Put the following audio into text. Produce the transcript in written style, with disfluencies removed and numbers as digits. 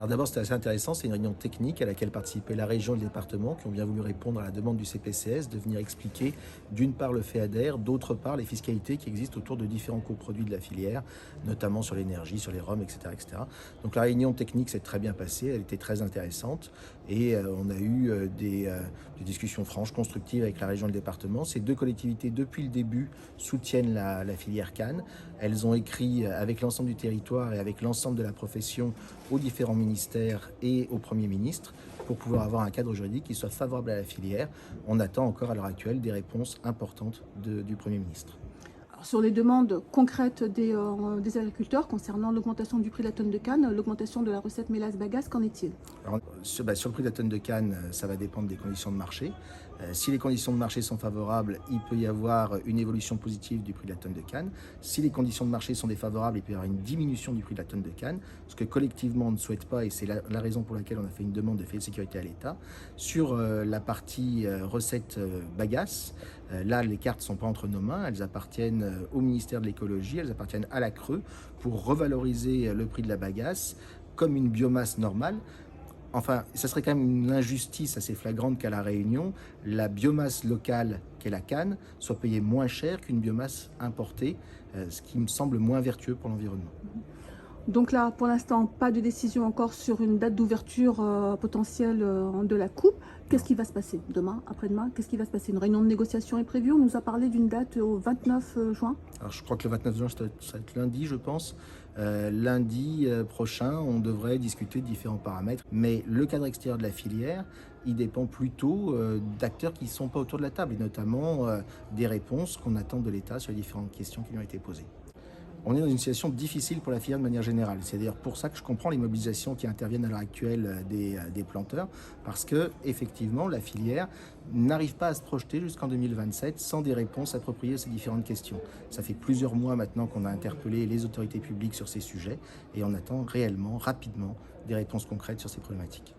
Alors d'abord, c'était assez intéressant, c'est une réunion technique à laquelle participaient la région et le département qui ont bien voulu répondre à la demande du CPCS de venir expliquer d'une part le FEADER, d'autre part les fiscalités qui existent autour de différents coproduits de la filière, notamment sur l'énergie, sur les rhums, etc., etc. Donc la réunion technique s'est très bien passée, elle était très intéressante et on a eu des discussions franches, constructives avec la région et le département. Ces deux collectivités, depuis le début, soutiennent la filière canne. Elles ont écrit avec l'ensemble du territoire et avec l'ensemble de la profession aux différents ministères et au Premier ministre pour pouvoir avoir un cadre juridique qui soit favorable à la filière. On attend encore à l'heure actuelle des réponses importantes du Premier ministre. Alors, sur les demandes concrètes des agriculteurs concernant l'augmentation du prix de la tonne de canne, l'augmentation de la recette mélasse-bagasse, qu'en est-il? Alors, sur le prix de la tonne de canne, ça va dépendre des conditions de marché. Si les conditions de marché sont favorables, il peut y avoir une évolution positive du prix de la tonne de canne. Si les conditions de marché sont défavorables, il peut y avoir une diminution du prix de la tonne de canne, ce que collectivement on ne souhaite pas, et c'est la raison pour laquelle on a fait une demande de filet de sécurité à l'État. Sur la partie recette bagasse, là les cartes ne sont pas entre nos mains, elles appartiennent au ministère de l'écologie, elles appartiennent à la CRE pour revaloriser le prix de la bagasse comme une biomasse normale. Enfin, ça serait quand même une injustice assez flagrante qu'à La Réunion, la biomasse locale qu'est la canne soit payée moins cher qu'une biomasse importée, ce qui me semble moins vertueux pour l'environnement. Donc là, pour l'instant, pas de décision encore sur une date d'ouverture potentielle de la coupe. Qu'est-ce Non. qui va se passer demain, après-demain? Qu'est-ce qui va se passer? Une réunion de négociation est prévue. On nous a parlé d'une date au 29 juin. Alors je crois que le 29 juin, ça va être lundi, je pense. Lundi prochain, on devrait discuter de différents paramètres. Mais le cadre extérieur de la filière, il dépend plutôt d'acteurs qui ne sont pas autour de la table, et notamment des réponses qu'on attend de l'État sur les différentes questions qui lui ont été posées. On est dans une situation difficile pour la filière de manière générale. C'est d'ailleurs pour ça que je comprends les mobilisations qui interviennent à l'heure actuelle des planteurs, parce que effectivement la filière n'arrive pas à se projeter jusqu'en 2027 sans des réponses appropriées à ces différentes questions. Ça fait plusieurs mois maintenant qu'on a interpellé les autorités publiques sur ces sujets et on attend réellement, rapidement, des réponses concrètes sur ces problématiques.